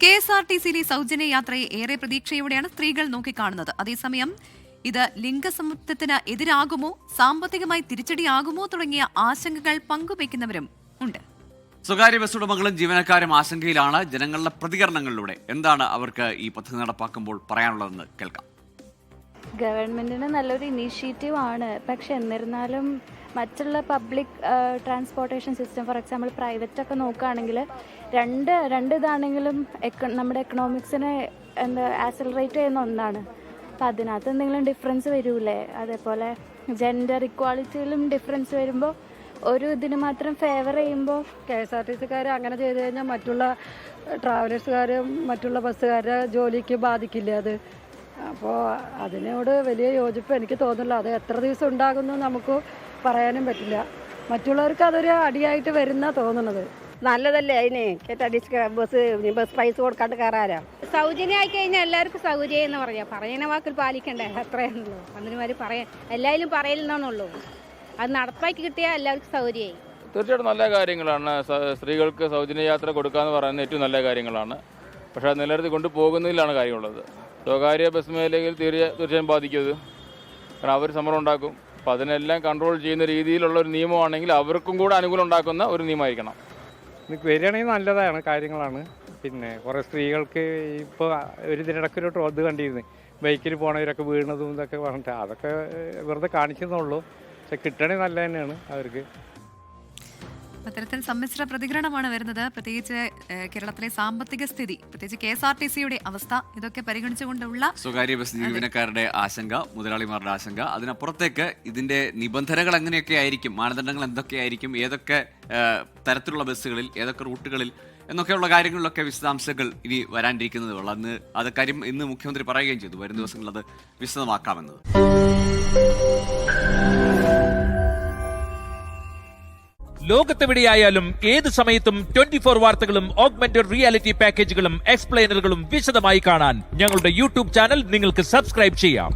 കെഎസ്ആർടിസിയിലെ സൗജന്യ യാത്രയെ ഏറെ പ്രതീക്ഷയോടെയാണ് സ്ത്രീകൾ നോക്കിക്കാണുന്നത്. അതേസമയം ഇത് ലിംഗസമത്വത്തിന് എതിരാകുമോ, സാമ്പത്തികമായി തിരിച്ചടിയാകുമോ തുടങ്ങിയ ആശങ്കകൾ പങ്കുവയ്ക്കുന്നവരും ഉണ്ട്. സ്വകാര്യ ബസ് ഉടമകളും ജീവനക്കാരും ആശങ്കയിലാണ്. ജനങ്ങളുടെ പ്രതികരണങ്ങളിലൂടെ എന്താണ് അവർക്ക് ഈ പദ്ധതി നടപ്പാക്കുമ്പോൾ പറയാനുള്ളതെന്ന് കേൾക്കാം. ഗവൺമെന്റിന് നല്ലൊരു ഇനീഷ്യേറ്റീവ് ആണ്. പക്ഷെ എന്നിരുന്നാലും മറ്റുള്ള public transportation system, for example private ഒക്കെ നോക്കുകയാണെങ്കിൽ രണ്ട് ഇതാണെങ്കിലും നമ്മുടെ എക്കണോമിക്സിനെ ആക്സിലറേറ്റ് ചെയ്യുന്ന ഒന്നാണ്. അപ്പം അതിനകത്ത് എന്തെങ്കിലും ഡിഫറൻസ് വരൂലേ? അതേപോലെ ജെൻഡർ ഇക്വാളിറ്റിയിലും ഡിഫറൻസ് വരുമ്പോൾ ഒരു ഇതിന് മാത്രം ഫേവർ ചെയ്യുമ്പോൾ KSRTCക്കാർ അങ്ങനെ ചെയ്തു കഴിഞ്ഞാൽ മറ്റുള്ള ട്രാവലേഴ്സുകാരും മറ്റുള്ള ബസ്സുകാരുടെ ജോലിക്ക് ബാധിക്കില്ല അത്. അപ്പോൾ അതിനോട് വലിയ യോജിപ്പ് എനിക്ക് തോന്നുന്നില്ല. അത് എത്ര ദിവസം ഉണ്ടാകുന്നു നമുക്ക് പറയാനും പറ്റില്ല. മറ്റുള്ളവർക്ക് അതൊരു അടിയായിട്ട് വരുന്ന തോന്നുന്നത്. നല്ലതല്ലേ അതിന് ബസ് പൈസ കൊടുക്കാണ്ട് കയറാലോ. സൗജന്യമായി കഴിഞ്ഞാൽ എല്ലാവർക്കും സൗകര്യം എന്ന് പറയാം. പറയുന്ന വാക്കിൽ പാലിക്കണ്ടേ, അത്രയാണല്ലോ. അതിനുമാതിരി പറയാൻ എല്ലാവരും പറയില്ലെന്നുള്ളൂ. അത് നടപ്പാക്കി കിട്ടിയാൽ എല്ലാവർക്കും സൗകര്യമായി. തീർച്ചയായിട്ടും നല്ല കാര്യങ്ങളാണ്. സ്ത്രീകൾക്ക് സൗജന്യ യാത്ര കൊടുക്കുക എന്ന് പറയുന്നത് ഏറ്റവും നല്ല കാര്യങ്ങളാണ്. പക്ഷേ അത് നിലനിർത്തി കൊണ്ടുപോകുന്നതിലാണ് കാര്യമുള്ളത്. സ്വകാര്യ ബസ് മേഖലയിൽ തീർച്ചയായും ബാധിക്കരുത്. കാരണം അവർ സമരം ഉണ്ടാക്കും. അപ്പോൾ അതിനെല്ലാം കൺട്രോൾ ചെയ്യുന്ന രീതിയിലുള്ള ഒരു നിയമമാണെങ്കിൽ അവർക്കും കൂടെ അനുകൂലം ഉണ്ടാക്കുന്ന ഒരു നിയമമായിരിക്കണം. വരികയാണെങ്കിൽ നല്ലതാണ്, കാര്യങ്ങളാണ്. പിന്നെ കുറേ സ്ത്രീകൾക്ക് ഇപ്പോൾ ഒരു ഇതിനിടയ്ക്കൊരു ഇത് കണ്ടിരുന്നു, ബൈക്കിൽ പോണവരൊക്കെ വീണതും ഇതൊക്കെ പറഞ്ഞിട്ട് അതൊക്കെ വെറുതെ കാണിക്കുന്നുള്ളൂ. പക്ഷെ കിട്ടണമെങ്കിൽ നല്ല തന്നെയാണ് അവർക്ക്. അത്തരത്തിൽ സമ്മിശ്ര പ്രതികരണമാണ് വരുന്നത്. പ്രത്യേകിച്ച് കേരളത്തിലെ സാമ്പത്തിക സ്ഥിതി, പ്രത്യേകിച്ച് KSRTCയുടെ അവസ്ഥ, ഇതൊക്കെ പരിഗണിച്ചുകൊണ്ടുള്ള സ്വകാര്യ ബസ് ജീവനക്കാരുടെ ആശങ്ക, മുതലാളിമാരുടെ ആശങ്ക, അതിനപ്പുറത്തേക്ക് ഇതിന്റെ നിബന്ധനകൾ എങ്ങനെയൊക്കെ ആയിരിക്കും, മാനദണ്ഡങ്ങൾ എന്തൊക്കെയായിരിക്കും, ഏതൊക്കെ തരത്തിലുള്ള ബസ്സുകളിൽ, ഏതൊക്കെ റൂട്ടുകളിൽ എന്നൊക്കെയുള്ള കാര്യങ്ങളിലൊക്കെ വിശദാംശങ്ങൾ ഇനി വരാനിരിക്കുന്നതേ ഉള്ളൂ. അത് കാര്യം ഇന്ന് മുഖ്യമന്ത്രി പറയുകയും ചെയ്തു, വരും ദിവസങ്ങളിൽ അത് വിശദമാക്കാമെന്നത്. ലോകത്തെവിടെയായാലും ഏത് സമയത്തും 24 വാർത്തകളും ഓഗ്മെന്റഡ് റിയാലിറ്റി പാക്കേജുകളും എക്സ്പ്ലെയിനറുകളും വിശദമായി കാണാൻ ഞങ്ങളുടെ YouTube ചാനൽ നിങ്ങൾക്ക് സബ്സ്ക്രൈബ് ചെയ്യാം.